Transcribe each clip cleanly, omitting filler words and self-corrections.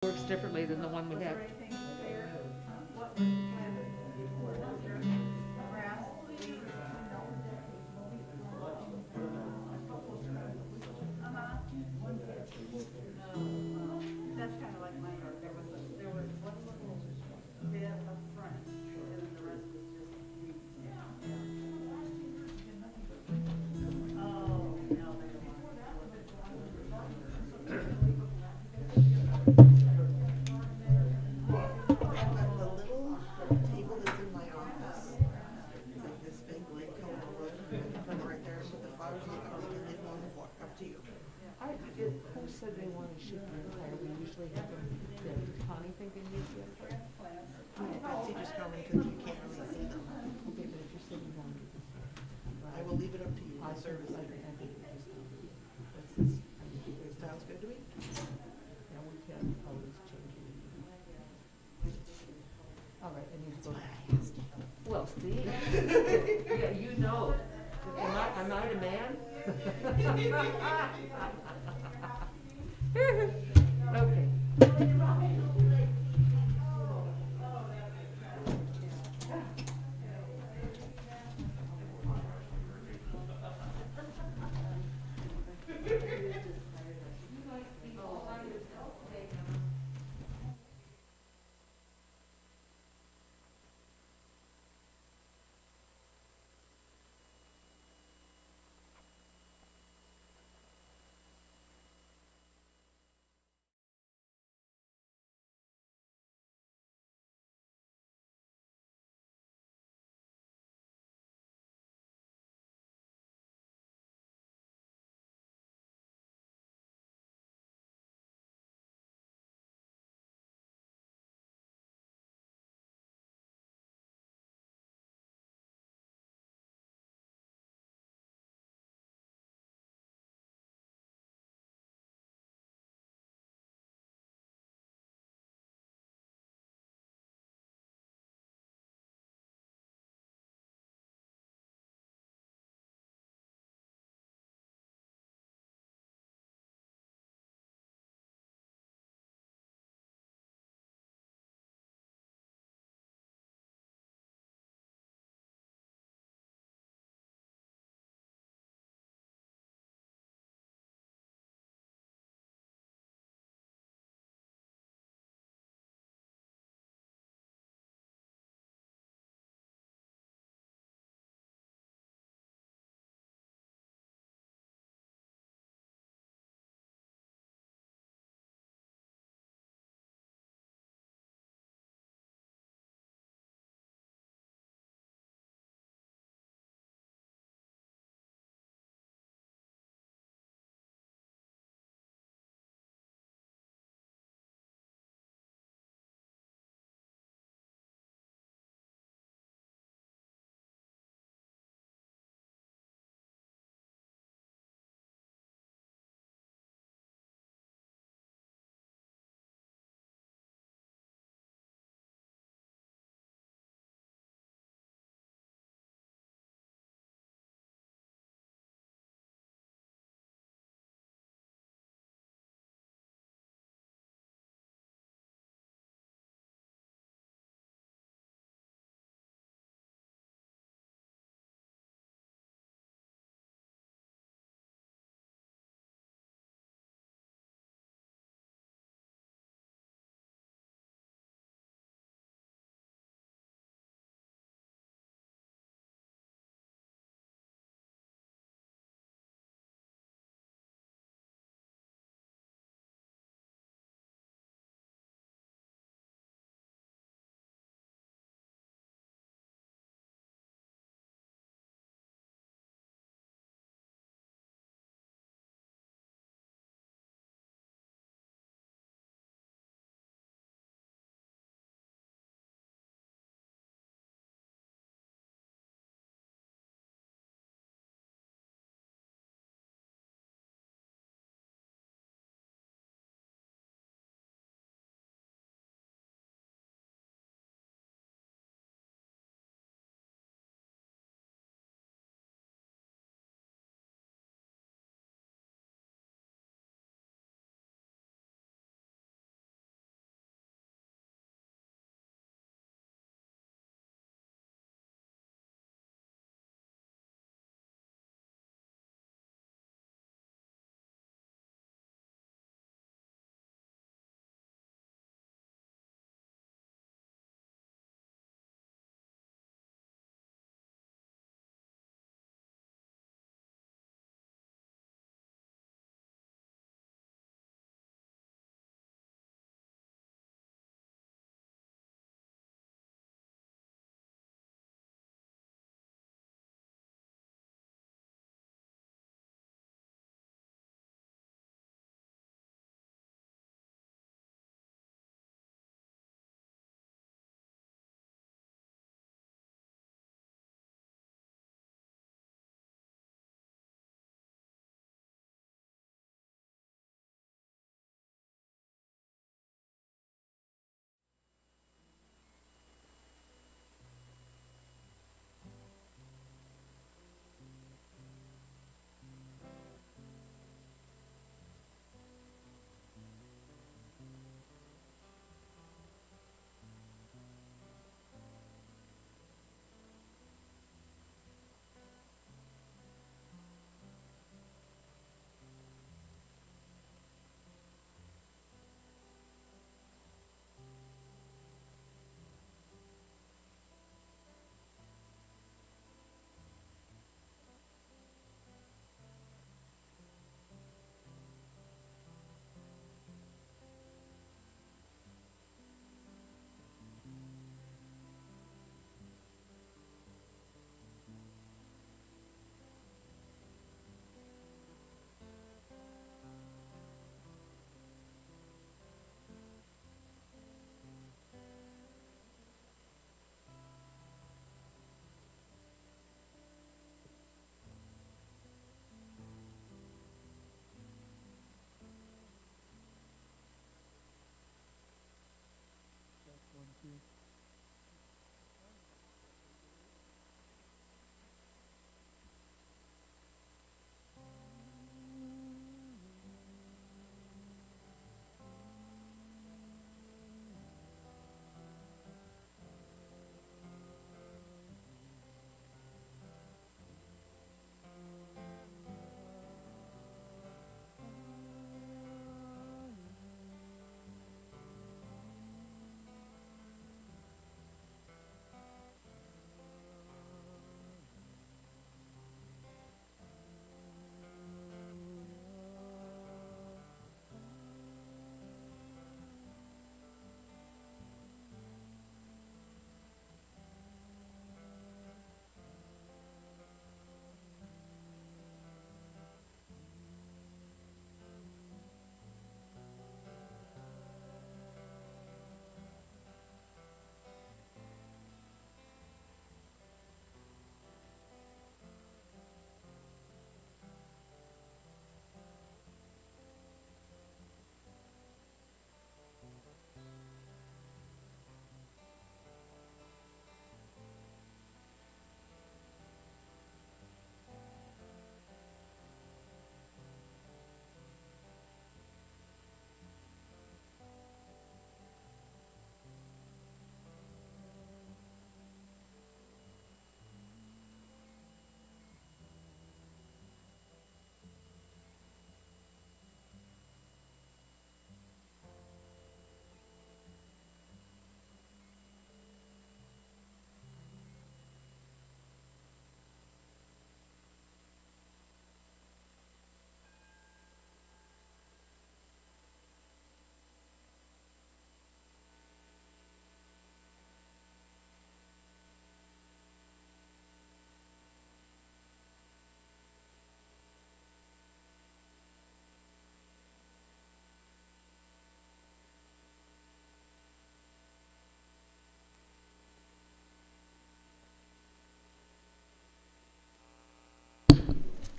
Works differently than the one we have. That's kind of like my yard. There was one little bit up front, and then the rest was just weeds. Oh, no, they don't want The little table that's in my office, it's like this big lake coming over, and put it right there, put the flowers in it, or we can leave them on the floor, up to you. Who said they want to ship them entire? We usually have them, did Connie think they need to? Betsy just coming because you can't really see them. Okay, but if you're sitting down. I will leave it up to you, I the service think center. that's just, Sounds good to me? yeah, we can always change it. All right, I need to go. That's why I asked. Well, see, yeah, you know, am I the man? Okay.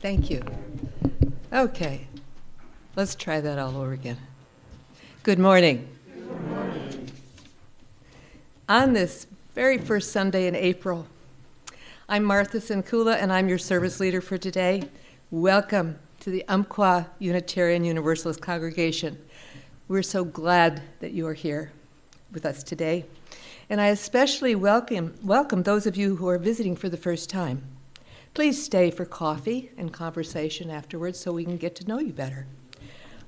Thank you. Okay, let's try that all over again. Good morning. Good morning. On this very first Sunday in April, I'm Martha Sinkula, and I'm your service leader for today. Welcome to the Umpqua Unitarian Universalist Congregation. We're so glad that you are here with us today. And I especially welcome those of you who are visiting for the first time. Please stay for coffee and conversation afterwards so we can get to know you better.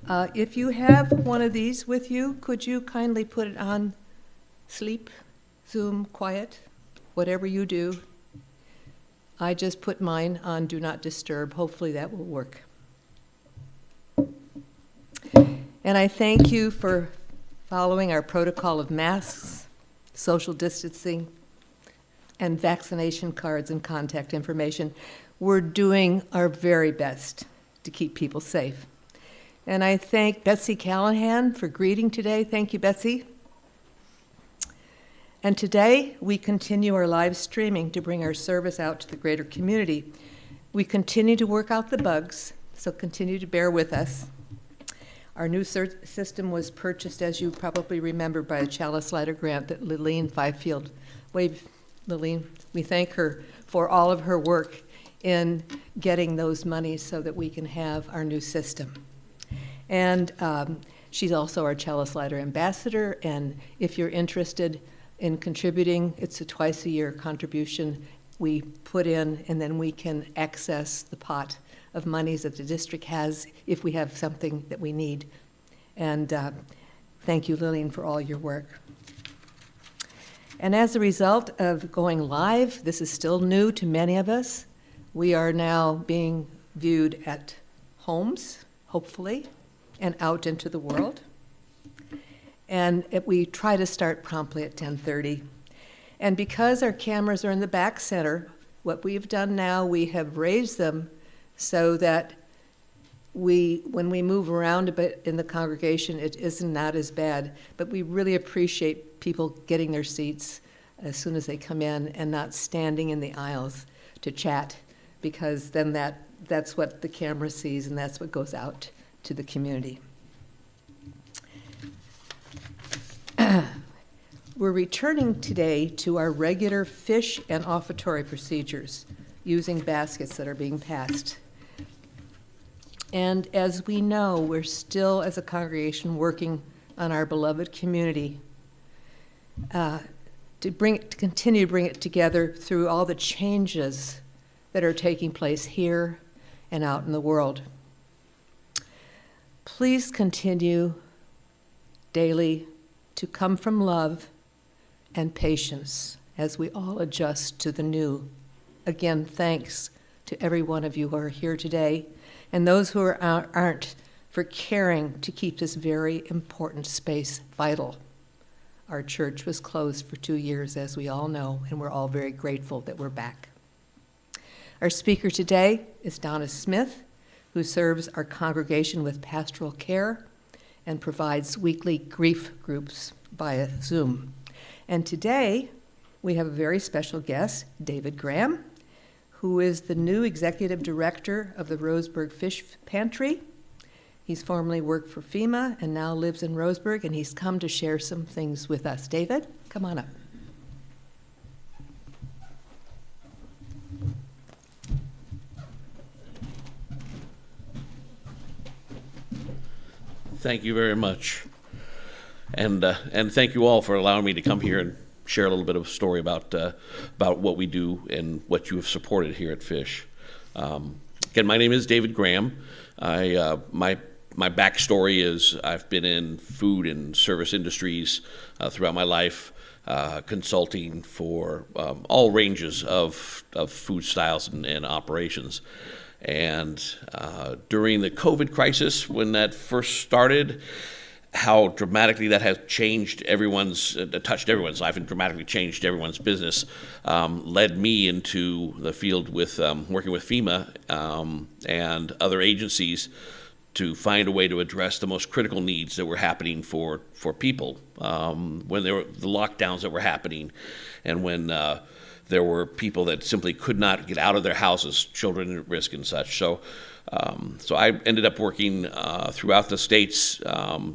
If you have one of these with you, could you kindly put it on sleep, Zoom, quiet, whatever you do. I just put mine on Do Not Disturb. Hopefully that will work. And I thank you for following our protocol of masks, social distancing, and vaccination cards and contact information. We're doing our very best to keep people safe. And I thank Betsy Callahan for greeting today. Thank you, Betsy. And today, we continue our live streaming to bring our service out to the greater community. We continue to work out the bugs, so continue to bear with us. Our new system was purchased, as you probably remember, by a Chalice Lighter grant that Lillian Fifield waved. Lillian, we thank her for all of her work in getting those monies so that we can have our new system. And she's also our Chalice Lighter ambassador, and if you're interested in contributing, it's a twice-a-year contribution we put in, and then we can access the pot of monies that the district has if we have something that we need. And thank you, Lillian, for all your work. And as a result of going live, this is still new to many of us. We are now being viewed at homes, hopefully, and out into the world. And we try to start promptly at 10:30. And because our cameras are in the back center, what we've done now, we have raised them so that when we move around a bit in the congregation, it is not as bad. But we really appreciate people getting their seats as soon as they come in and not standing in the aisles to chat, because then that's what the camera sees and that's what goes out to the community. We're returning today to our regular fish and offertory procedures using baskets that are being passed. And as we know, we're still, as a congregation, working on our beloved community to continue to bring it together through all the changes that are taking place here and out in the world. Please continue daily to come from love and patience as we all adjust to the new. Again, thanks to every one of you who are here today, and those who aren't, for caring to keep this very important space vital. Our church was closed for 2 years, as we all know, and we're all very grateful that we're back. Our speaker today is Donna Smith, who serves our congregation with pastoral care and provides weekly grief groups via Zoom. And today, we have a very special guest, David Graham, who is the new executive director of the Roseburg Fish Pantry. He's formerly worked for FEMA and now lives in Roseburg, and he's come to share some things with us. David, come on up. Thank you very much. And thank you all for allowing me to come here and share a little bit of a story about what we do and what you have supported here at Fish. Again, my name is David Graham. My backstory is I've been in food and service industries throughout my life, consulting for all ranges of food styles and operations. And during the COVID crisis, when that first started, how dramatically that has changed touched everyone's life and dramatically changed everyone's business, led me into the field with working with FEMA and other agencies to find a way to address the most critical needs that were happening for people when there were the lockdowns that were happening, and when there were people that simply could not get out of their houses, children at risk and such. So I ended up working throughout the states,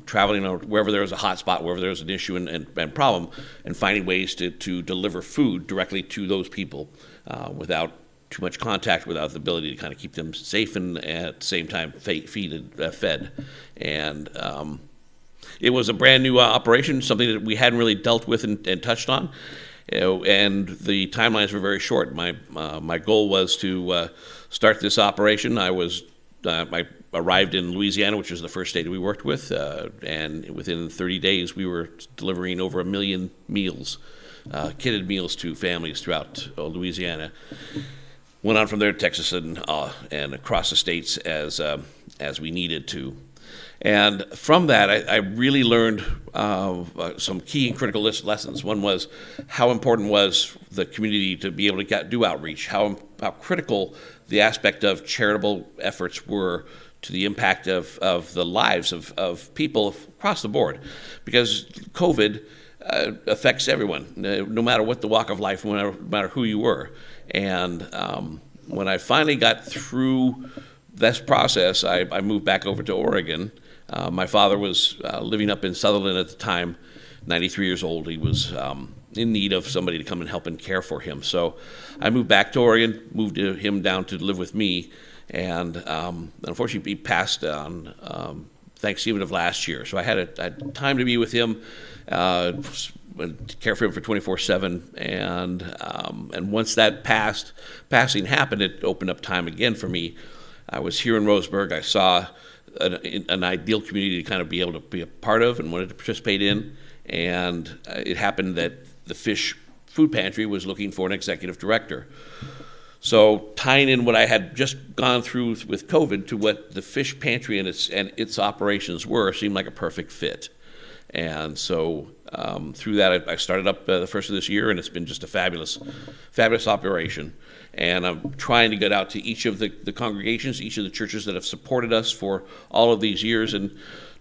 traveling wherever there was a hot spot, wherever there was an issue and problem, and finding ways to deliver food directly to those people without too much contact, without the ability to kind of keep them safe and at the same time fed. And it was a brand new operation, something that we hadn't really dealt with and touched on. And the timelines were very short. My goal was to start this operation. I arrived in Louisiana, which was the first state that we worked with, and within 30 days we were delivering over 1 million meals, kitted meals to families throughout Louisiana. Went on from there to Texas and across the states as we needed to. And from that, I really learned some key and critical lessons. One was how important was the community to be able to do outreach, how critical the aspect of charitable efforts were to the impact of the lives of people across the board. Because COVID affects everyone, no matter what the walk of life, no matter who you were. And when I finally got through this process, I moved back over to Oregon. My father was living up in Sutherland at the time, 93 years old. He was in need of somebody to come and help and care for him. So I moved back to Oregon, moved him down to live with me, and unfortunately he passed on Thanksgiving of last year. So I had time to be with him, care for him for 24/7, and once that passing happened, it opened up time again for me. I was here in Roseburg. I saw an ideal community to kind of be able to be a part of and wanted to participate in, and it happened that the Fish Food Pantry was looking for an executive director. So tying in what I had just gone through with COVID to what the Fish Pantry and its operations were seemed like a perfect fit. And so through that, I started up the first of this year, and it's been just a fabulous operation. And I'm trying to get out to each of the congregations, each of the churches that have supported us for all of these years, and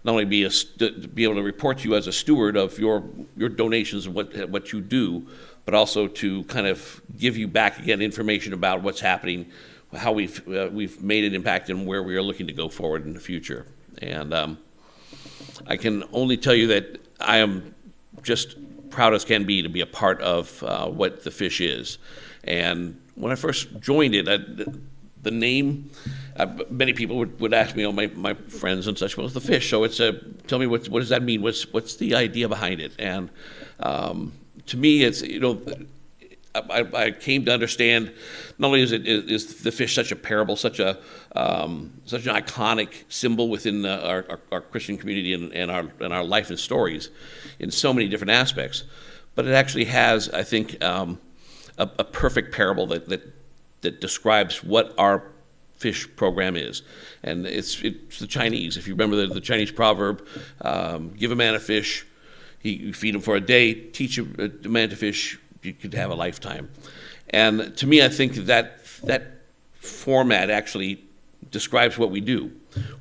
not only be able to report to you as a steward of your donations and what you do, but also to kind of give you back again information about what's happening, how we've made an impact, and where we are looking to go forward in the future. And I can only tell you that I am just proud as can be to be a part of what the Fish is. And when I first joined it, the name, many people would ask me, my friends and such, what's the Fish? So it's tell me what does that mean? What's the idea behind it? And to me, it's, I came to understand not only is the fish such a parable, such an iconic symbol within our Christian community and our life and stories in so many different aspects, but it actually has, I think, a perfect parable that describes what our fish program is. And it's the Chinese. If you remember the Chinese proverb, give a man a fish, you feed him for a day, teach a man to fish, you could have a lifetime. And to me, I think that format actually describes what we do.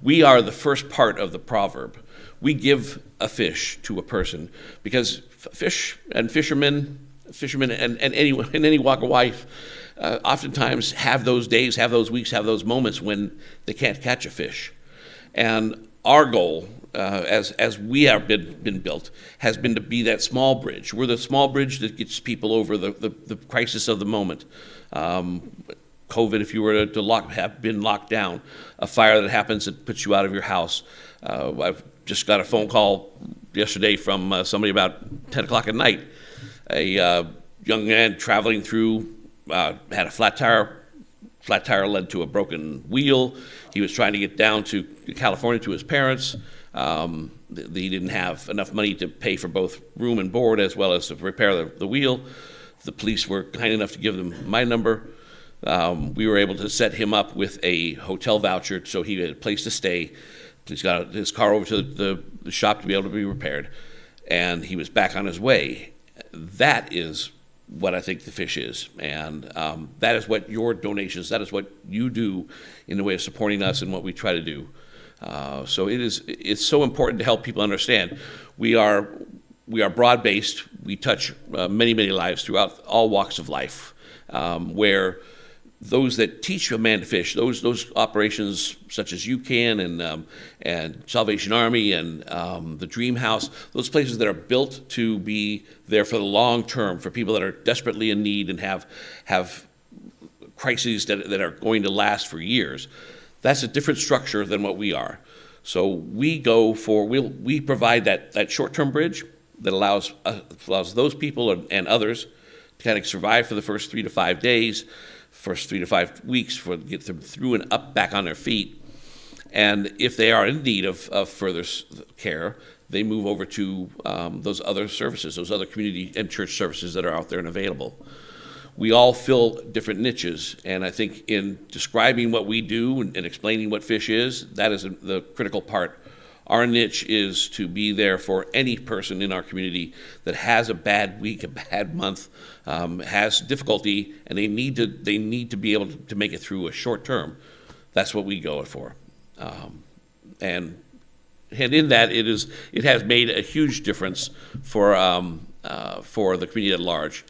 We are the first part of the proverb. We give a fish to a person because fish and fishermen and anyone in any walk of life oftentimes have those days, have those weeks, have those moments when they can't catch a fish. And our goal, as we have been built, has been to be that small bridge. We're the small bridge that gets people over the crisis of the moment. COVID, if you were to have been locked down, a fire that happens that puts you out of your house. I've just got a phone call yesterday from somebody about 10 o'clock at night. A young man traveling through had a flat tire. Flat tire led to a broken wheel. He was trying to get down to California to his parents. He didn't have enough money to pay for both room and board as well as to repair the wheel. The police were kind enough to give them my number. We were able to set him up with a hotel voucher so he had a place to stay. He's got his car over to the shop to be able to be repaired, and he was back on his way. That is what I think the Fish is, and that is what your donations, that is what you do in the way of supporting us and what we try to do. So it's so important to help people understand. We are broad-based. We touch many, many lives throughout all walks of life, where those that teach a man to fish, those operations such as UCAN and Salvation Army and the Dream House, those places that are built to be there for the long term, for people that are desperately in need and have crises that are going to last for years. That's a different structure than what we are. So we provide that short-term bridge that allows those people and others to kind of survive for the first 3 to 5 days, first 3 to 5 weeks, to get them through and up back on their feet. And if they are in need of further care, they move over to those other services, those other community and church services that are out there and available. We all fill different niches, and I think in describing what we do and explaining what fish is, that is the critical part. Our niche is to be there for any person in our community that has a bad week, a bad month, has difficulty, and they need to be able to make it through a short term. That's what we go for, and in that it has made a huge difference for the community at large.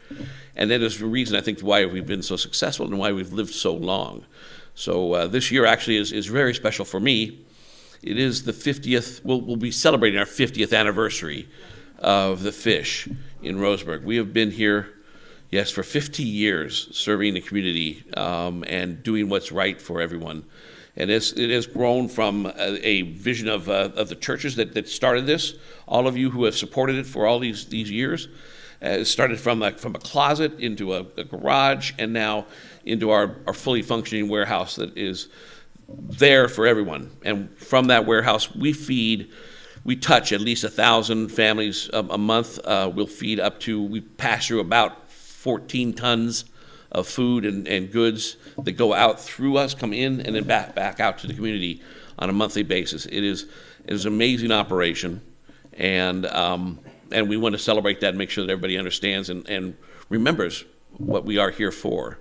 And that is the reason, I think, why we've been so successful and why we've lived so long. So this year actually is very special for me. It is the 50th, we'll be celebrating our 50th anniversary of the fish in Roseburg. We have been here, yes, for 50 years serving the community and doing what's right for everyone. And it has grown from a vision of the churches that started this. All of you who have supported it for all these years. It started from a closet into a garage, and now into our fully functioning warehouse that is there for everyone. And from that warehouse, we touch at least 1,000 families a month. We pass through about 14 tons of food and goods that go out through us, come in, and then back out to the community on a monthly basis. It is an amazing operation, and we want to celebrate that and make sure that everybody understands and remembers what we are here for.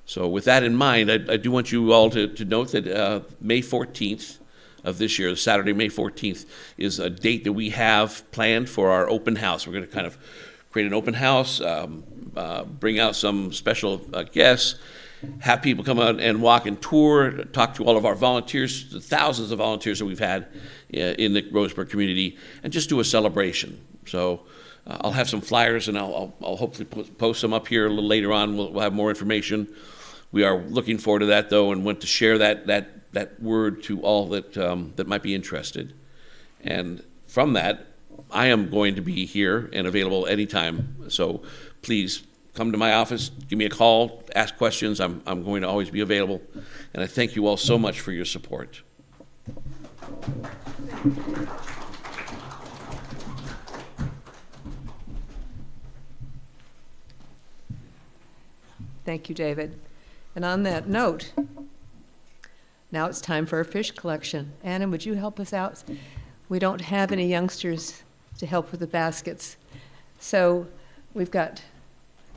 So with that in mind, I do want you all to note that May 14th of this year, Saturday, May 14th, is a date that we have planned for our open house. We're going to kind of create an open house, bring out some special guests, have people come out and walk and tour, talk to all of our volunteers, the thousands of volunteers that we've had in the Roseburg community, and just do a celebration. So I'll have some flyers, and I'll hopefully post them up here a little later on. We'll have more information. We are looking forward to that, though, and want to share that word to all that might be interested. And from that, I am going to be here and available anytime. So please come to my office, give me a call, ask questions. I'm going to always be available. And I thank you all so much for your support. Thank you, David. And on that note, now it's time for our fish collection. Anna, would you help us out? We don't have any youngsters to help with the baskets. So we've got,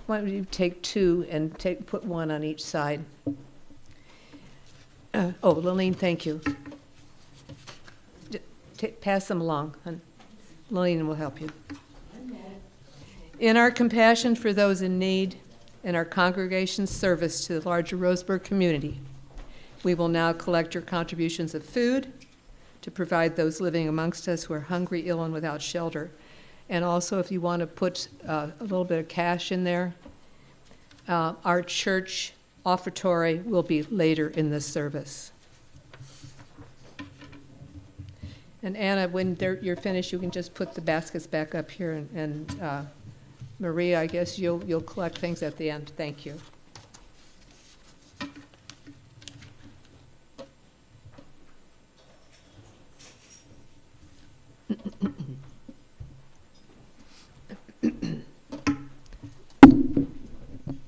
why don't you take 2 and put 1 on each side. Lillian, thank you. Pass them along, and Lillian will help you. In our compassion for those in need, in our congregation's service to the larger Roseburg community, we will now collect your contributions of food to provide those living amongst us who are hungry, ill, and without shelter. And also, if you want to put a little bit of cash in there, our church offertory will be later in the service. And Anna, when you're finished, you can just put the baskets back up here, and Maria, I guess you'll collect things at the end. Thank you.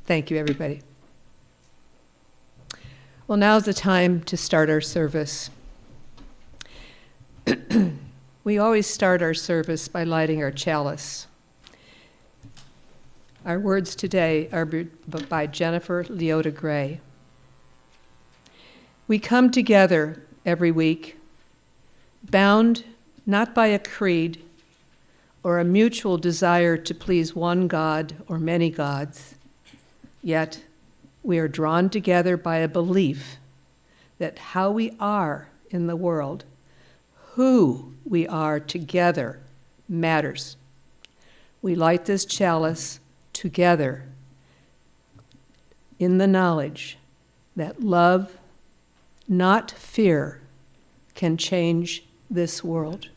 Thank you, everybody. Well, now's the time to start our service. We always start our service by lighting our chalice. Our words today are by Jennifer Leota Gray. We come together every week bound not by a creed or a mutual desire to please one God or many gods, yet we are drawn together by a belief that how we are in the world, who we are together, matters. We light this chalice together in the knowledge that love, not fear, can change this world.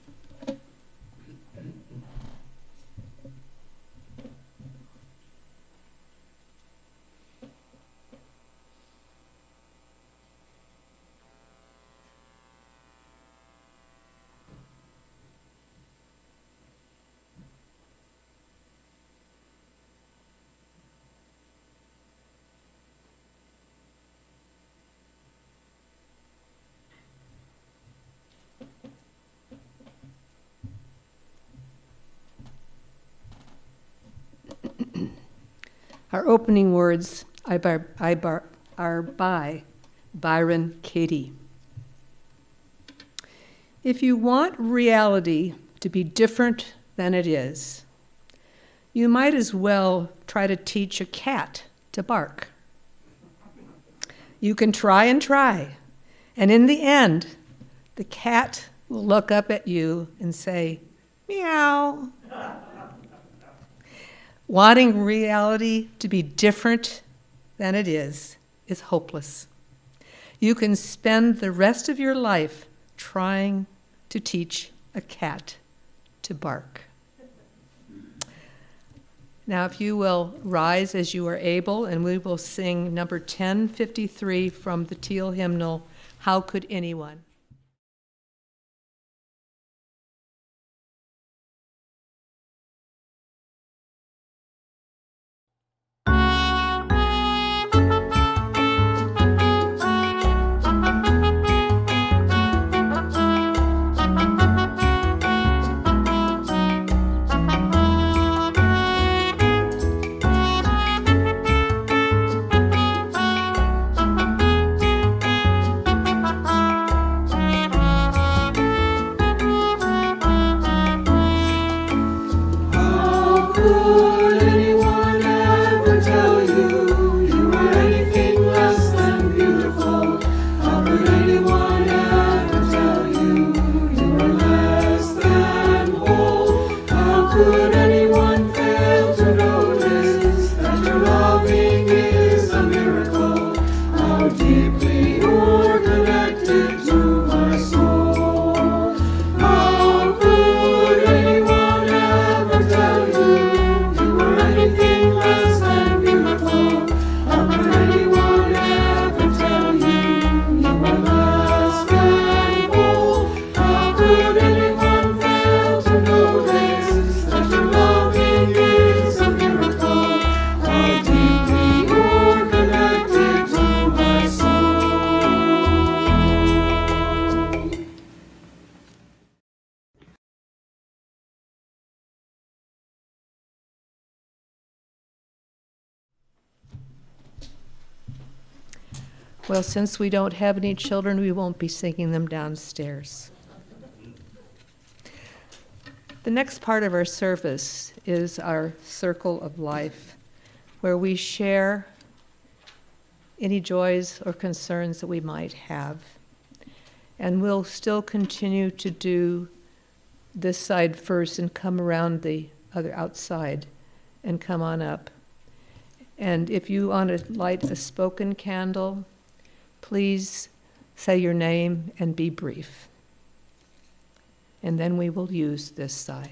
Our opening words are by Byron Katie. If you want reality to be different than it is, you might as well try to teach a cat to bark. You can try and try, and in the end, the cat will look up at you and say, meow. Wanting reality to be different than it is hopeless. You can spend the rest of your life trying to teach a cat to bark. Now, if you will rise as you are able, and we will sing number 1053 from the Teal Hymnal, How Could Anyone? Well, since we don't have any children, we won't be singing them downstairs. The next part of our service is our circle of life, where we share any joys or concerns that we might have. And we'll still continue to do this side first and come around the other outside and come on up. And if you want to light a spoken candle, please say your name and be brief. And then we will use this side.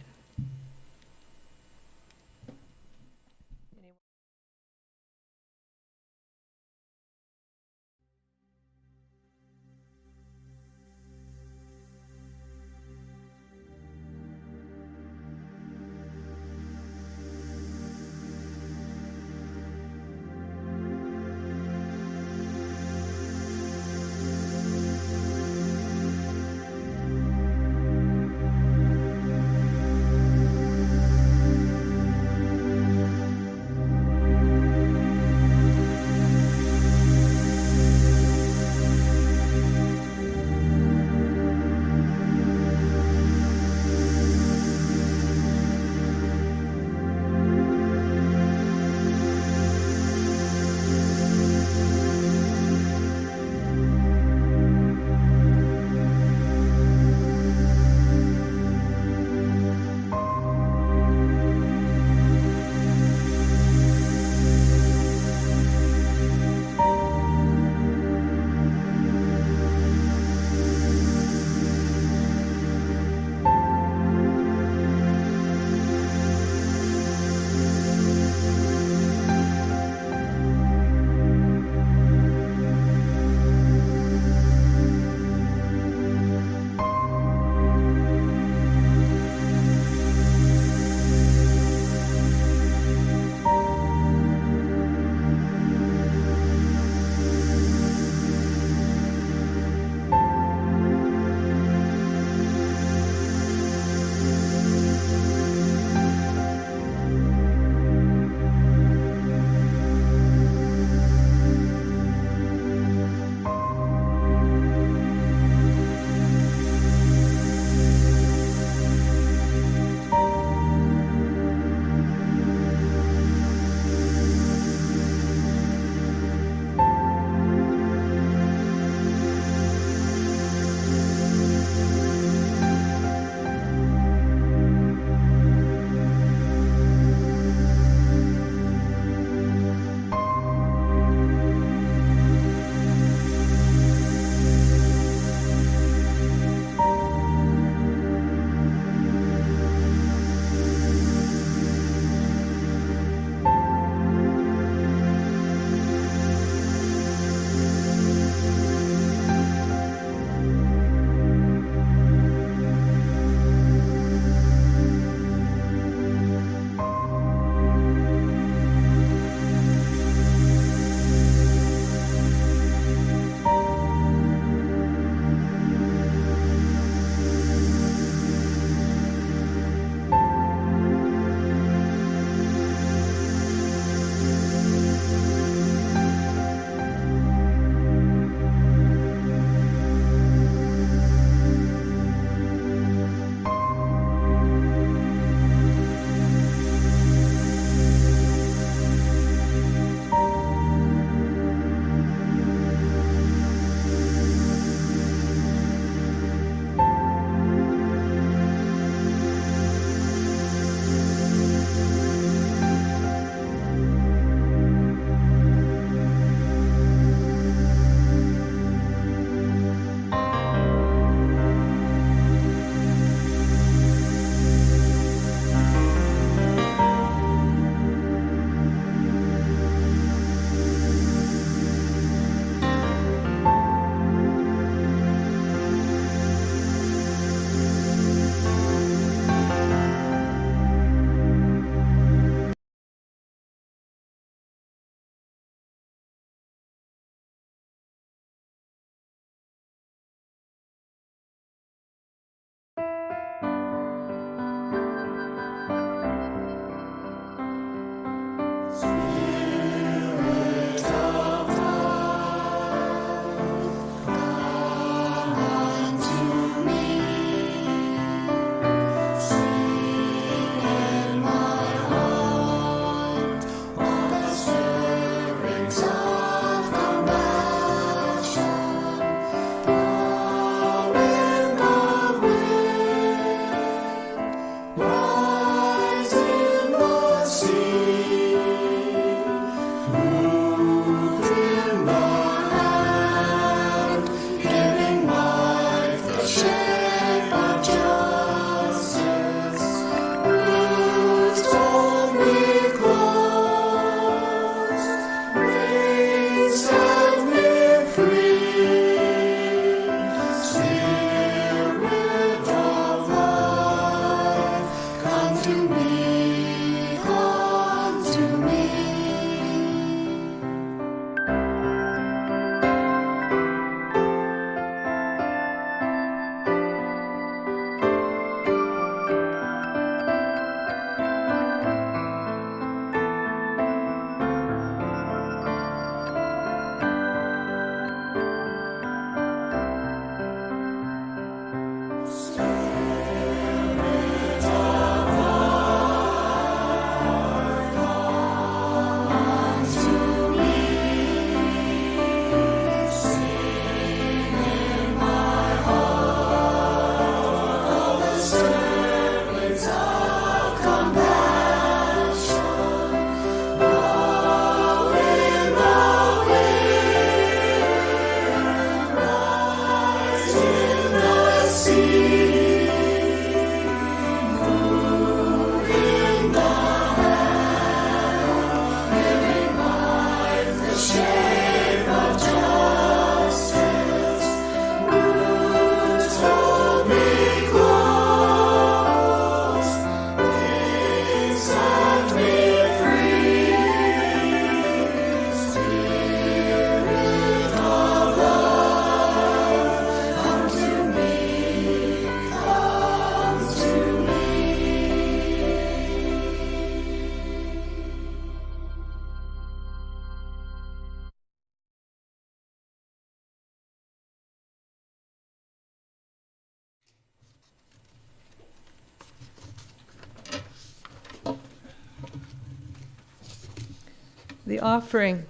The offering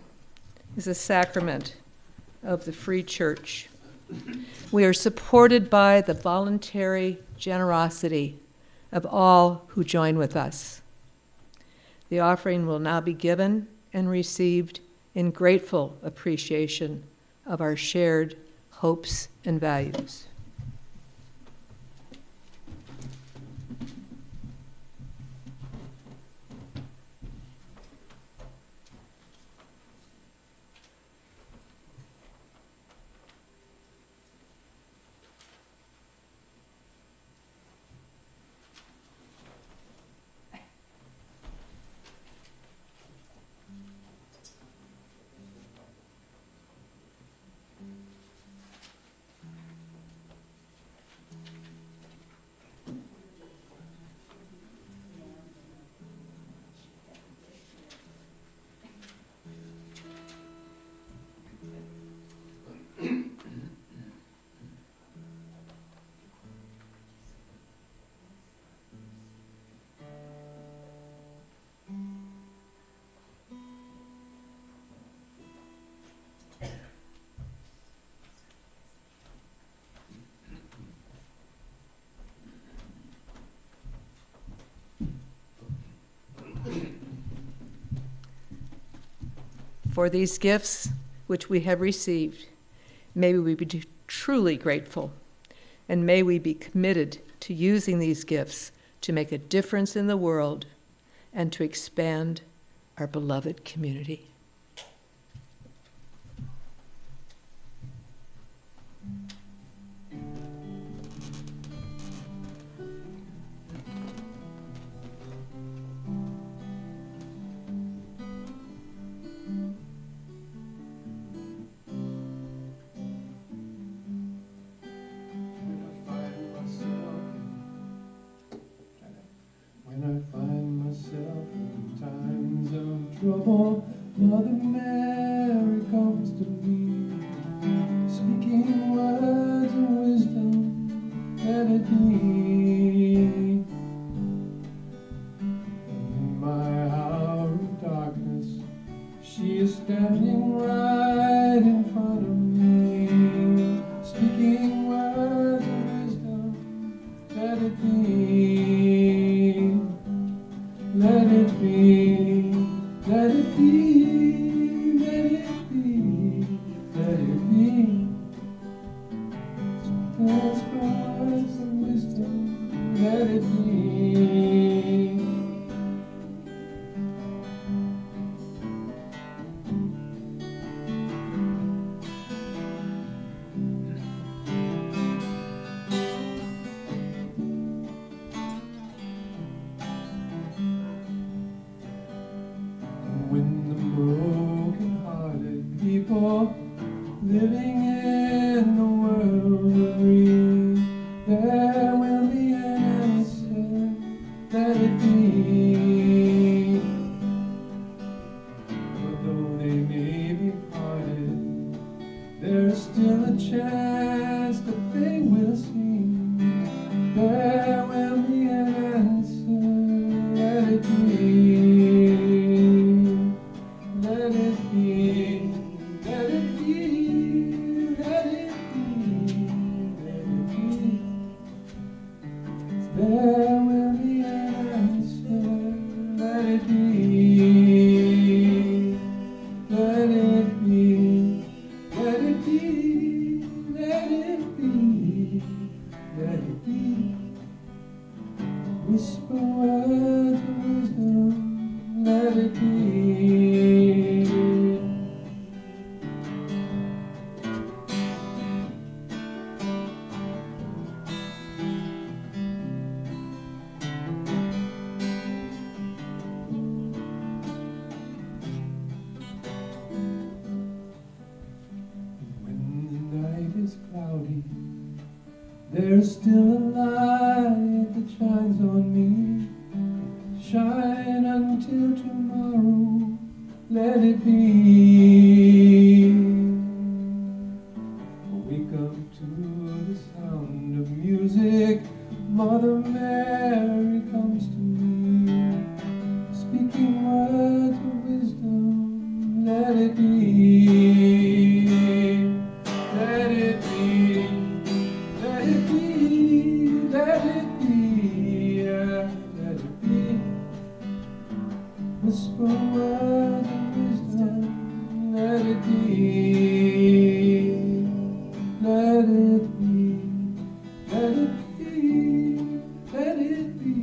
is a sacrament of the Free Church. We are supported by the voluntary generosity of all who join with us. The offering will now be given and received in grateful appreciation of our shared hopes and values. For these gifts which we have received, may we be truly grateful, and may we be committed to using these gifts to make a difference in the world and to expand our beloved community. When I find myself in times of trouble, Mother Mary comes to me, speaking words of wisdom, let it be. In my hour of darkness, she is standing right in front of me, speaking words of wisdom, let it be. Let it be, let it be, let it be, let it be. That's words of wisdom, let it be. When the broken-hearted people living in the world agree, there will be an answer, let it be. But though they may be parted, there's still a chance that they will see. There will be an answer, let it be. Let it be, let it be, let it be, let it be. There will be an answer, let it be. Let it be, let it be, let it be, let it be. Whisper words of wisdom, let it be. When the night is cloudy, there's still a light that shines on me. Shine until tomorrow, let it be. Wake up to the sound of music, Mother Mary comes to me, speaking words of wisdom, be, let it be, let it be, let it be, yeah, let it be. Whisper words of wisdom, let it be, let it be, let it be, let it be,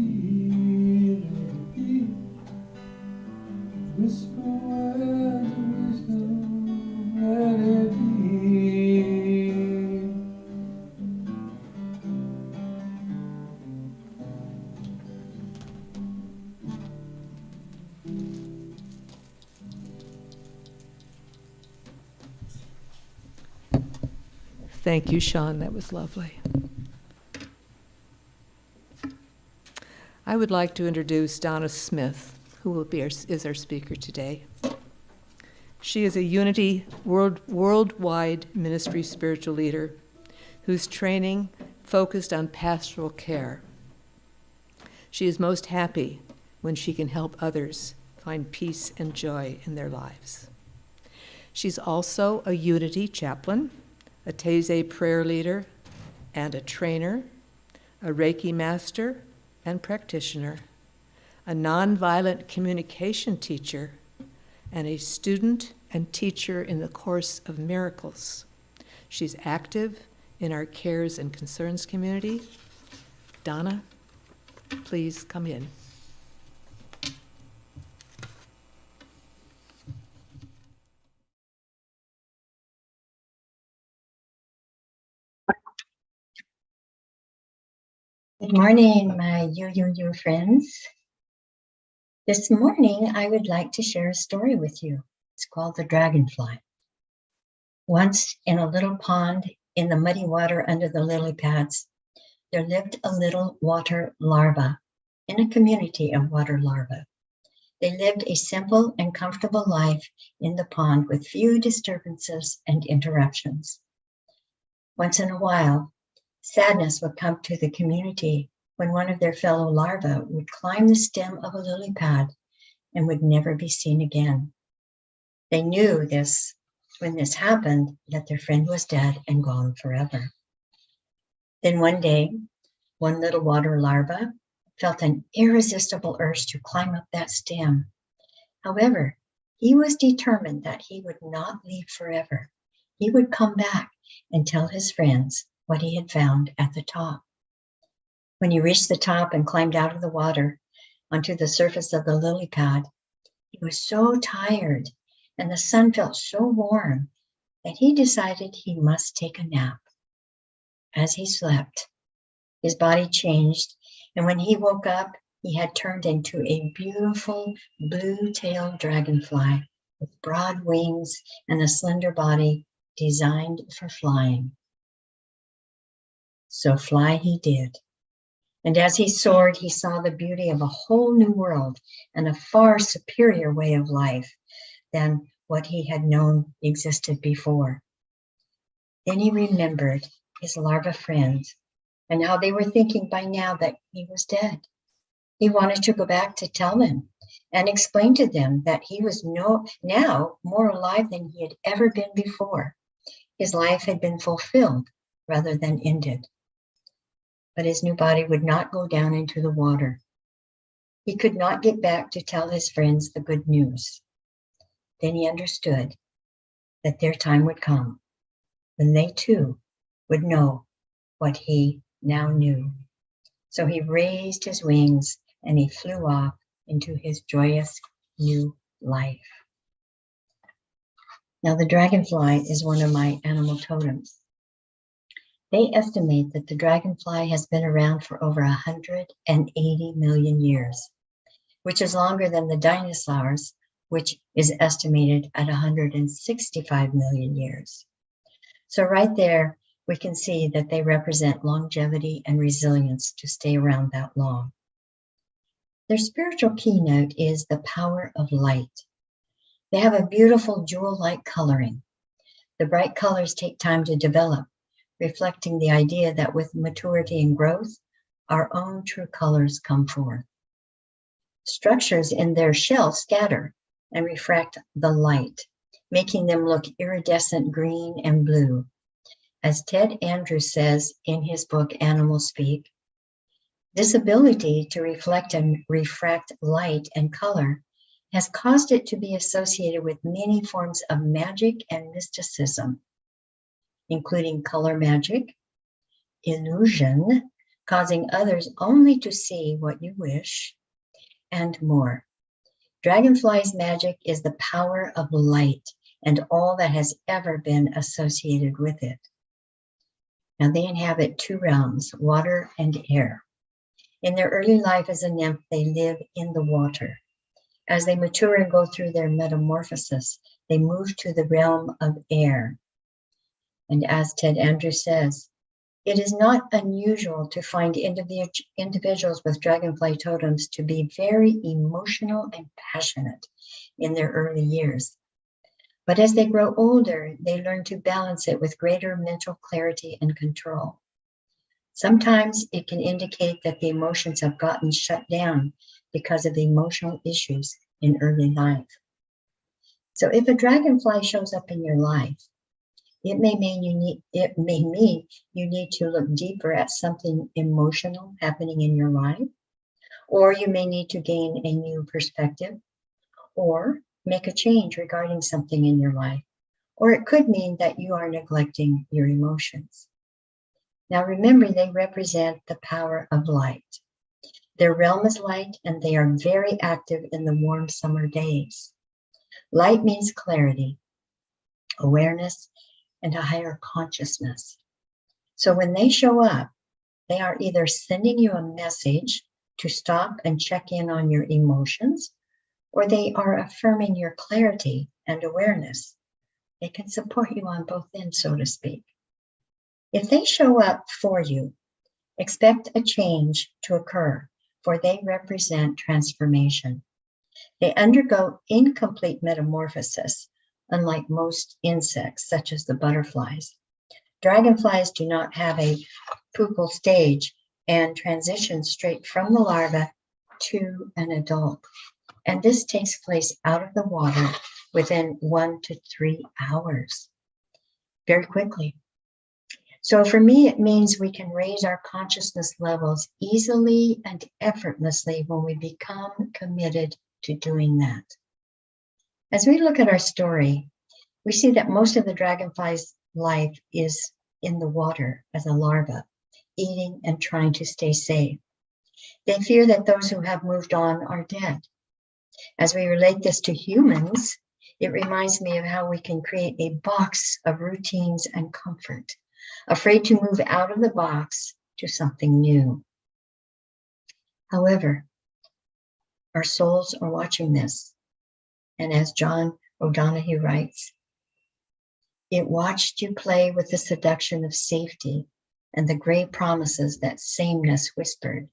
let it be. Whisper words of wisdom, let it be. Thank you, Sean. That was lovely. I would like to introduce Donna Smith, who will be is our speaker today. She is a Unity worldwide ministry spiritual leader whose training focused on pastoral care. She is most happy when she can help others find peace and joy in their lives. She's also a Unity chaplain, a Taizé prayer leader, and a trainer, a Reiki master and practitioner, a nonviolent communication teacher, and a student and teacher in the Course of Miracles. She's active in our Cares and Concerns community. Donna, please come in. Good morning, my you friends. This morning, I would like to share a story with you. It's called The Dragonfly. Once in a little pond in the muddy water under the lily pads, there lived a little water larva in a community of water larvae. They lived a simple and comfortable life in the pond with few disturbances and interruptions. Once in a while, sadness would come to the community when one of their fellow larvae would climb the stem of a lily pad and would never be seen again. They knew this when this happened, that their friend was dead and gone forever. Then one day, one little water larva felt an irresistible urge to climb up that stem. However, he was determined that he would not leave forever. He would come back and tell his friends what he had found at the top. When he reached the top and climbed out of the water onto the surface of the lily pad, he was so tired and the sun felt so warm that he decided he must take a nap. As he slept, his body changed, and when he woke up, he had turned into a beautiful blue-tailed dragonfly with broad wings and a slender body designed for flying. So fly he did. And as he soared, he saw the beauty of a whole new world and a far superior way of life than what he had known existed before. Then he remembered his larva friends and how they were thinking by now that he was dead. He wanted to go back to tell them and explain to them that he was now more alive than he had ever been before. His life had been fulfilled rather than ended. But his new body would not go down into the water. He could not get back to tell his friends the good news. Then he understood that their time would come when they too would know what he now knew. So he raised his wings and he flew off into his joyous new life. Now, the dragonfly is one of my animal totems. They estimate that the dragonfly has been around for over 180 million years, which is longer than the dinosaurs, which is estimated at 165 million years. So right there, we can see that they represent longevity and resilience to stay around that long. Their spiritual keynote is the power of light. They have a beautiful jewel-like coloring. The bright colors take time to develop, reflecting the idea that with maturity and growth, our own true colors come forth. Structures in their shell scatter and refract the light, making them look iridescent green and blue. As Ted Andrews says in his book, Animal Speak, this ability to reflect and refract light and color has caused it to be associated with many forms of magic and mysticism, including color magic, illusion, causing others only to see what you wish, and more. Dragonfly's magic is the power of light and all that has ever been associated with it. Now they inhabit two realms, water and air. In their early life as a nymph, they live in the water. As they mature and go through their metamorphosis, they move to the realm of air. And as Ted Andrews says, it is not unusual to find individuals with dragonfly totems to be very emotional and passionate in their early years. But as they grow older, they learn to balance it with greater mental clarity and control. Sometimes it can indicate that the emotions have gotten shut down because of emotional issues in early life. So if a dragonfly shows up in your life, it may mean you need to look deeper at something emotional happening in your life, or you may need to gain a new perspective, or make a change regarding something in your life, or it could mean that you are neglecting your emotions. Now remember, they represent the power of light. Their realm is light, and they are very active in the warm summer days. Light means clarity, awareness, and a higher consciousness. So when they show up, they are either sending you a message to stop and check in on your emotions, or they are affirming your clarity and awareness. They can support you on both ends, so to speak. If they show up for you, expect a change to occur, for they represent transformation. They undergo incomplete metamorphosis, unlike most insects, such as the butterflies. Dragonflies do not have a pupal stage and transition straight from the larva to an adult. And this takes place out of the water within 1 to 3 hours, very quickly. So for me, it means we can raise our consciousness levels easily and effortlessly when we become committed to doing that. As we look at our story, we see that most of the dragonfly's life is in the water as a larva, eating and trying to stay safe. They fear that those who have moved on are dead. As we relate this to humans, it reminds me of how we can create a box of routines and comfort, afraid to move out of the box to something new. However, our souls are watching this. And as John O'Donohue writes, it watched you play with the seduction of safety and the gray promises that sameness whispered,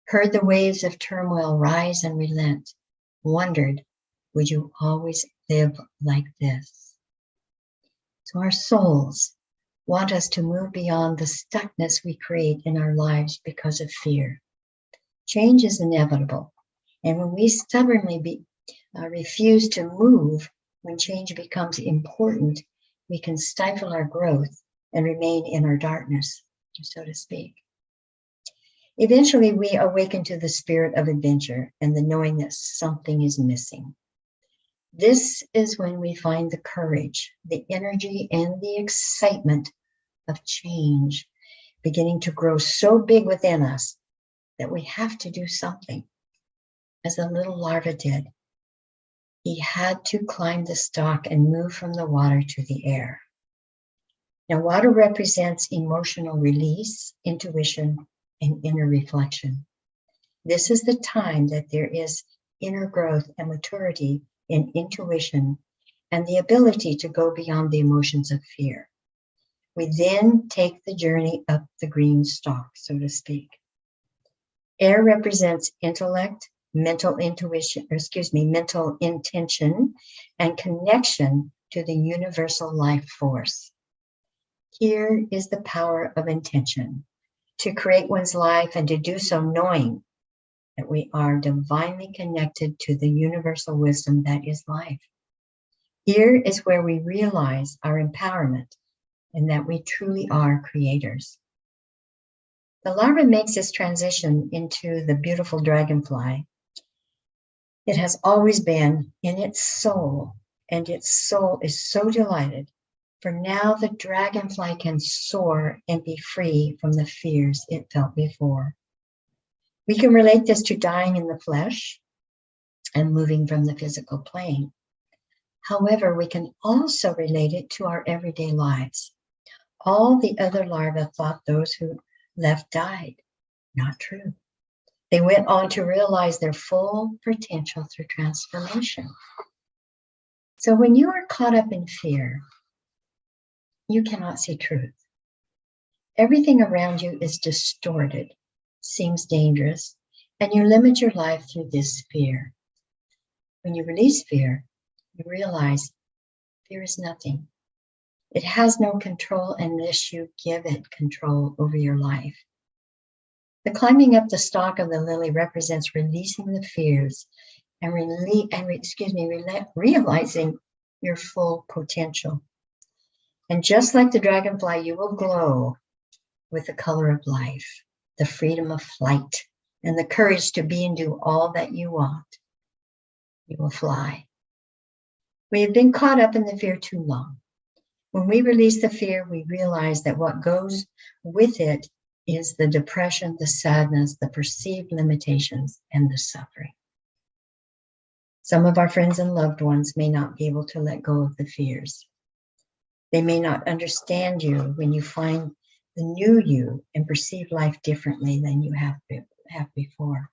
heard the waves of turmoil rise and relent, wondered, would you always live like this? So our souls want us to move beyond the stuckness we create in our lives because of fear. Change is inevitable, and when we stubbornly refuse to move, when change becomes important, we can stifle our growth and remain in our darkness, so to speak. Eventually, we awaken to the spirit of adventure and the knowing that something is missing. This is when we find the courage, the energy, and the excitement of change beginning to grow so big within us that we have to do something. As the little larva did, he had to climb the stalk and move from the water to the air. Now, water represents emotional release, intuition, and inner reflection. This is the time that there is inner growth and maturity in intuition and the ability to go beyond the emotions of fear. We then take the journey up the green stalk, so to speak. Air represents intellect, mental intention, and connection to the universal life force. Here is the power of intention, to create one's life and to do so knowing that we are divinely connected to the universal wisdom that is life. Here is where we realize our empowerment and that we truly are creators. The larva makes this transition into the beautiful dragonfly. It has always been in its soul, and its soul is so delighted, for now the dragonfly can soar and be free from the fears it felt before. We can relate this to dying in the flesh and moving from the physical plane. However, we can also relate it to our everyday lives. All the other larvae thought those who left died. Not true. They went on to realize their full potential through transformation. So when you are caught up in fear, you cannot see truth. Everything around you is distorted, seems dangerous, and you limit your life through this fear. When you release fear, you realize fear is nothing. It has no control unless you give it control over your life. The climbing up the stalk of the lily represents releasing the fears and realizing your full potential. And just like the dragonfly, you will glow with the color of life, the freedom of flight, and the courage to be and do all that you want. You will fly. We have been caught up in the fear too long. When we release the fear, we realize that what goes with it is the depression, the sadness, the perceived limitations, and the suffering. Some of our friends and loved ones may not be able to let go of the fears. They may not understand you when you find the new you and perceive life differently than you have before.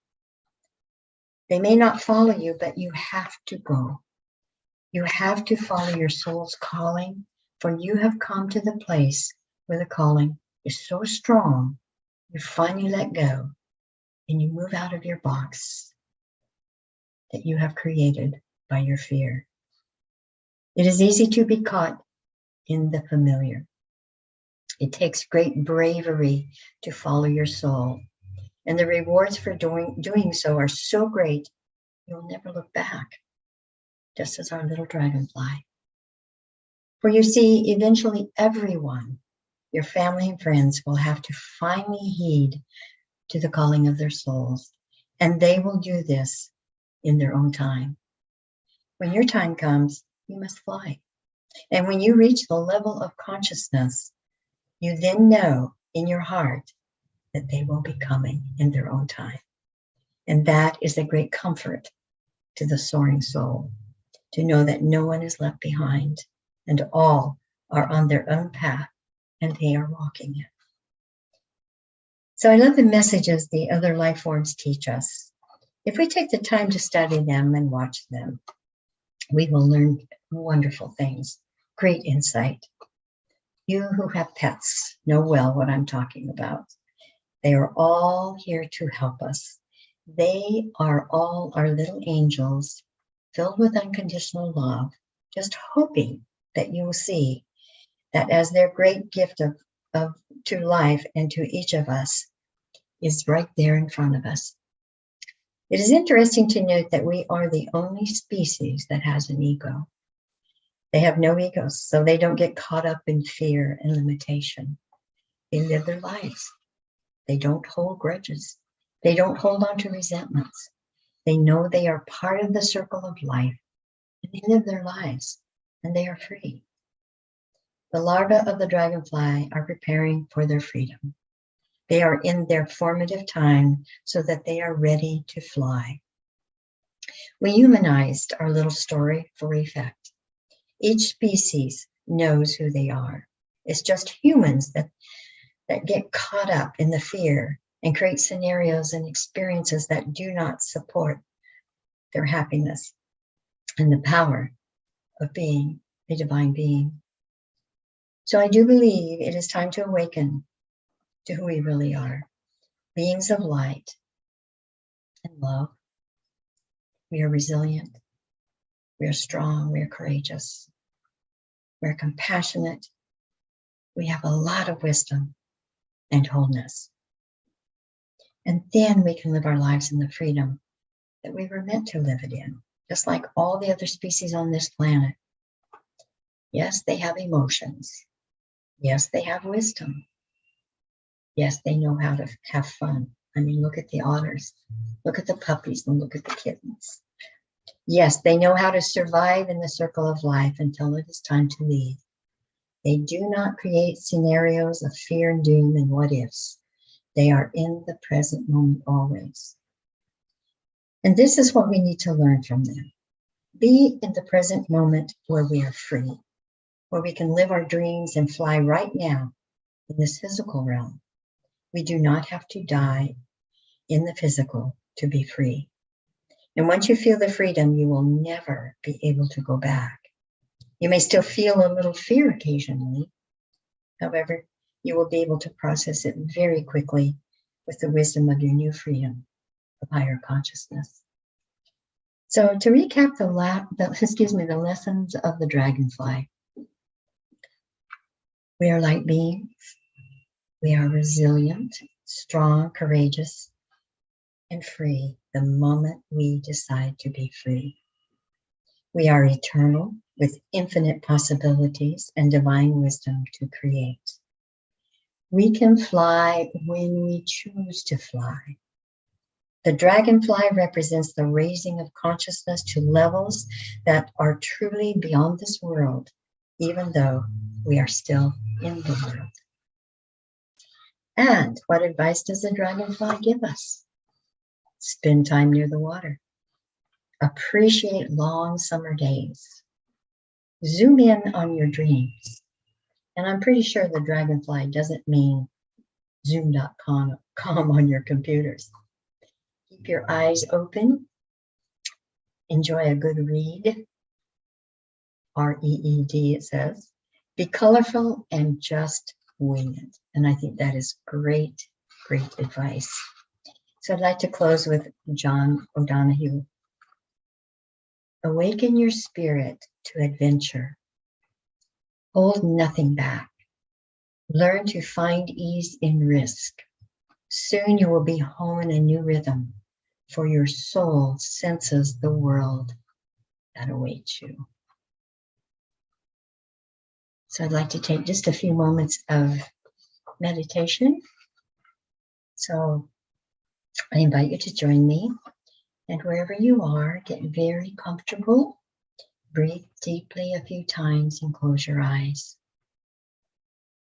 They may not follow you, but you have to go. You have to follow your soul's calling, for you have come to the place where the calling is so strong, you finally let go and you move out of your box that you have created by your fear. It is easy to be caught in the familiar. It takes great bravery to follow your soul, and the rewards for doing so are so great, you'll never look back, just as our little dragonfly. For you see, eventually everyone, your family and friends, will have to finally heed to the calling of their souls, and they will do this in their own time. When your time comes, you must fly. And when you reach the level of consciousness, you then know in your heart that they will be coming in their own time. And that is a great comfort to the soaring soul, to know that no one is left behind and all are on their own path and they are walking it. So I love the messages the other life forms teach us. If we take the time to study them and watch them, we will learn wonderful things, great insight. You who have pets know well what I'm talking about. They are all here to help us. They are all our little angels filled with unconditional love, just hoping that you will see that as their great gift to life and to each of us is right there in front of us. It is interesting to note that we are the only species that has an ego. They have no egos, so they don't get caught up in fear and limitation. They live their lives. They don't hold grudges. They don't hold on to resentments. They know they are part of the circle of life, and they live their lives, and they are free. The larvae of the dragonfly are preparing for their freedom. They are in their formative time so that they are ready to fly. We humanized our little story for effect. Each species knows who they are. It's just humans that get caught up in the fear and create scenarios and experiences that do not support their happiness and the power of being a divine being. So I do believe it is time to awaken to who we really are, beings of light and love. We are resilient, we are strong, we are courageous, we are compassionate, we have a lot of wisdom and wholeness. And then we can live our lives in the freedom that we were meant to live it in, just like all the other species on this planet Yes, they have emotions. Yes, they have wisdom. Yes, they know how to have fun. I mean, look at the otters, look at the puppies, and look at the kittens. Yes, they know how to survive in the circle of life until it is time to leave. They do not create scenarios of fear and doom and what ifs. They are in the present moment always. And this is what we need to learn from them. Be in the present moment where we are free, where we can live our dreams and fly right now in this physical realm. We do not have to die in the physical to be free. And once you feel the freedom, you will never be able to go back. You may still feel a little fear occasionally. However, you will be able to process it very quickly with the wisdom of your new freedom of higher consciousness. So to recap the lessons of the dragonfly. We are light beings. We are resilient, strong, courageous, and free the moment we decide to be free. We are eternal with infinite possibilities and divine wisdom to create. We can fly when we choose to fly. The dragonfly represents the raising of consciousness to levels that are truly beyond this world, even though we are still in the world. And what advice does the dragonfly give us? Spend time near the water. Appreciate long summer days. Zoom in on your dreams. And I'm pretty sure the dragonfly doesn't mean zoom.com on your computers. Keep your eyes open. Enjoy a good read. R-E-E-D, it says. Be colorful and just wing it. And I think that is great, great advice. So I'd like to close with John O'Donohue. Awaken your spirit to adventure. Hold nothing back. Learn to find ease in risk. Soon you will be home in a new rhythm, for your soul senses the world that awaits you. So I'd like to take just a few moments of meditation. So I invite you to join me, and wherever you are, get very comfortable. Breathe deeply a few times and close your eyes.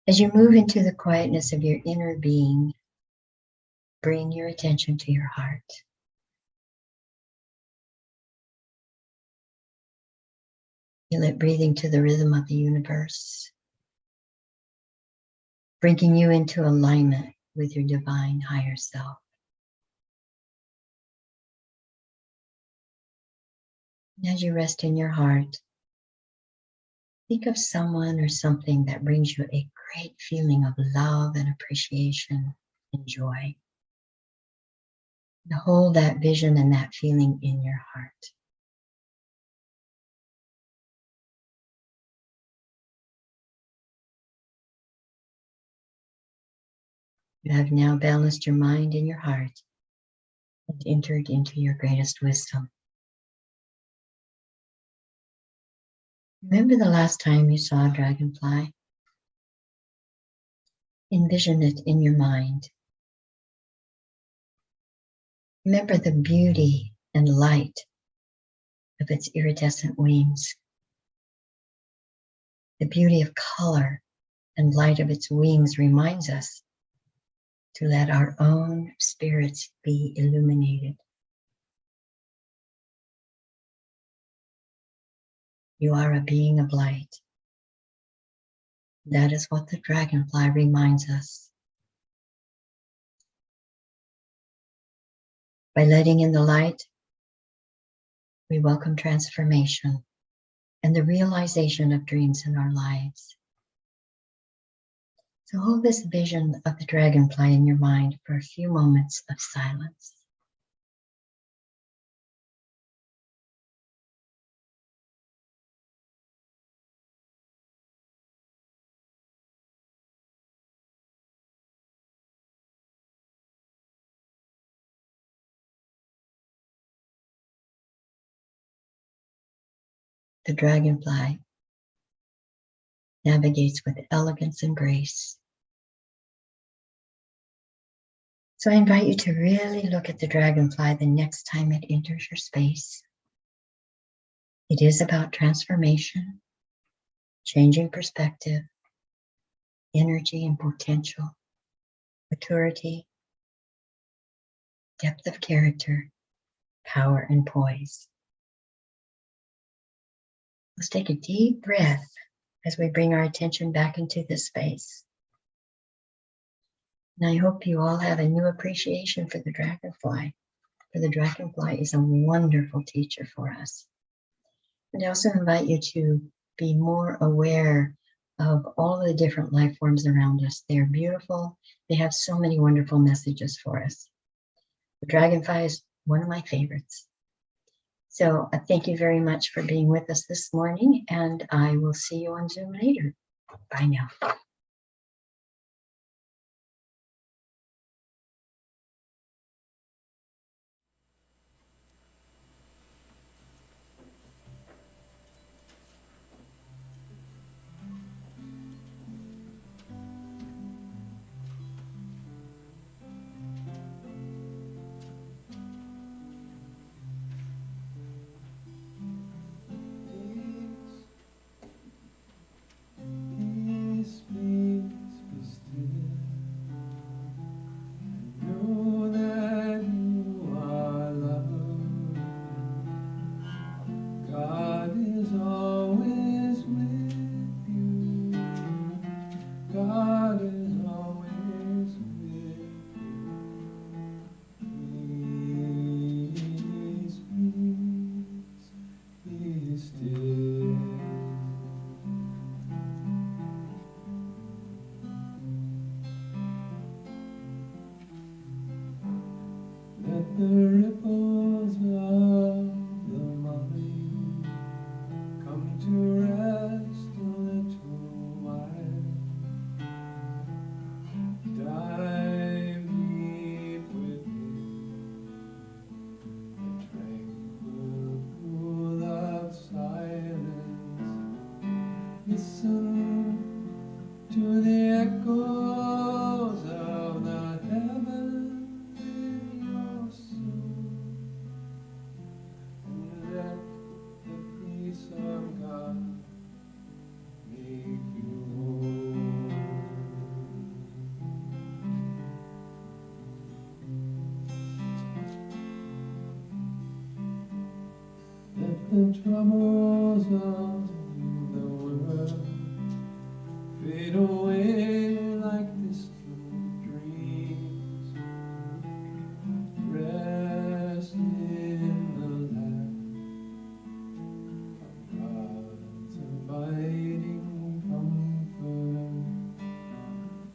As you move into the quietness of your inner being, bring your attention to your heart. Feel it breathing to the rhythm of the universe, bringing you into alignment with your divine higher self. And as you rest in your heart, think of someone or something that brings you a great feeling of love and appreciation and joy. And hold that vision and that feeling in your heart. You have now balanced your mind and your heart and entered into your greatest wisdom. Remember the last time you saw a dragonfly? Envision it in your mind. Remember the beauty and light of its iridescent wings. The beauty of color and light of its wings reminds us to let our own spirits be illuminated. You are a being of light. That is what the dragonfly reminds us. By letting in the light, we welcome transformation and the realization of dreams in our lives. So hold this vision of the dragonfly in your mind for a few moments of silence. The dragonfly navigates with elegance and grace. So I invite you to really look at the dragonfly the next time it enters your space. It is about transformation, changing perspective, energy and potential, maturity, depth of character, power and poise. Let's take a deep breath as we bring our attention back into this space. And I hope you all have a new appreciation for the dragonfly, for the dragonfly is a wonderful teacher for us. And I also invite you to be more aware of all the different life forms around us. They're beautiful. They have so many wonderful messages for us. The dragonfly is one of my favorites. So thank you very much for being with us this morning, and I will see you on Zoom later. Bye now. Peace, peace, be still. Know that you are loved. God is always with you. God is always with you. Peace, peace, be still. Let the ripples of the mind come to rest a little while. Dive deep within the tranquil pool of silence. Listen to the echoes of the heavens in your soul, and let the peace of God make you whole. Let the troubles of the world fade away like distant dreams. Rest in the lap of God's abiding comfort.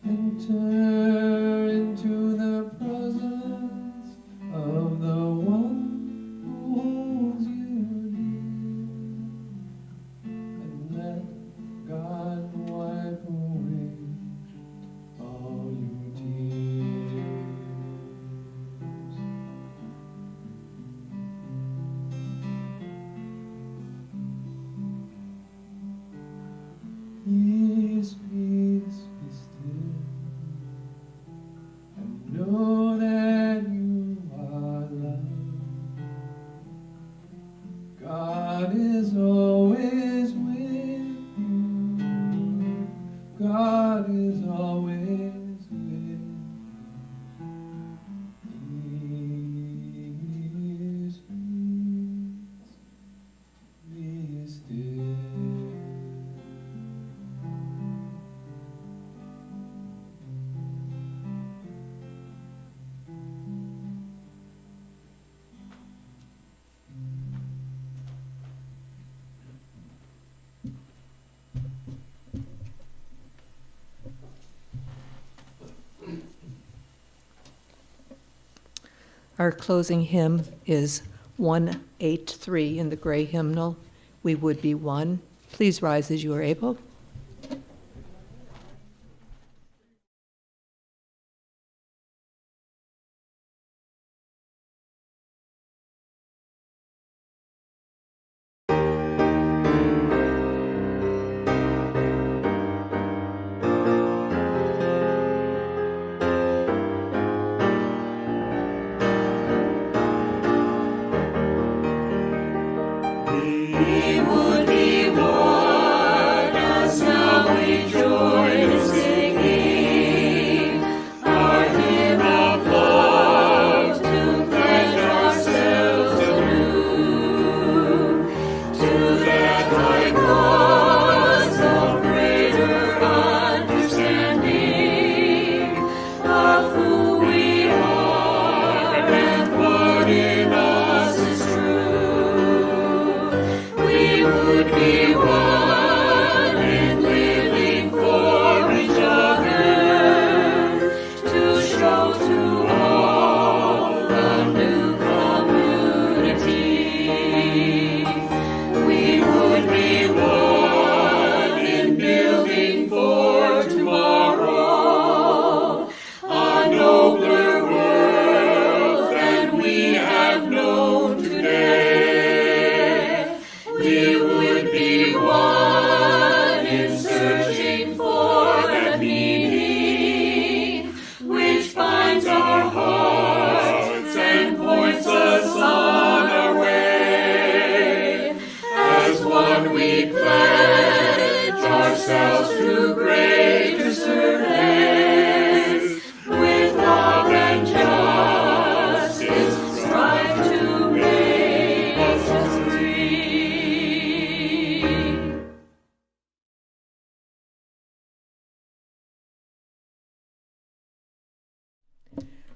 Enter into the presence of the one who holds you dear, and let God wipe away all your tears. Peace, peace, be still, and know that you are loved. God is always with you. God is always with you. Peace, peace, be still. Our closing hymn is 183 in the gray hymnal. We would be one. Please rise as you are able.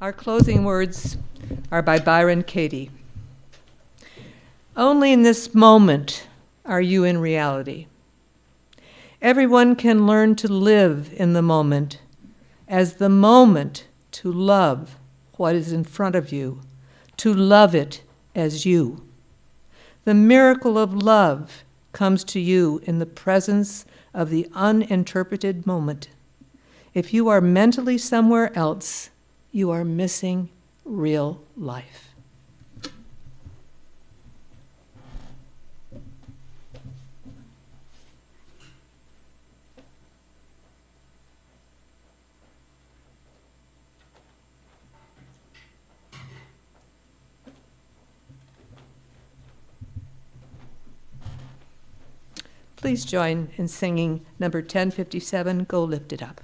Our closing words are by Byron Katie. Only in this moment are you in reality. Everyone can learn to live in the moment as the moment to love what is in front of you, to love it as you. The miracle of love comes to you in the presence of the uninterpreted moment. If you are mentally somewhere else, you are missing real life. Please join in singing number 1057, Go Lift It Up.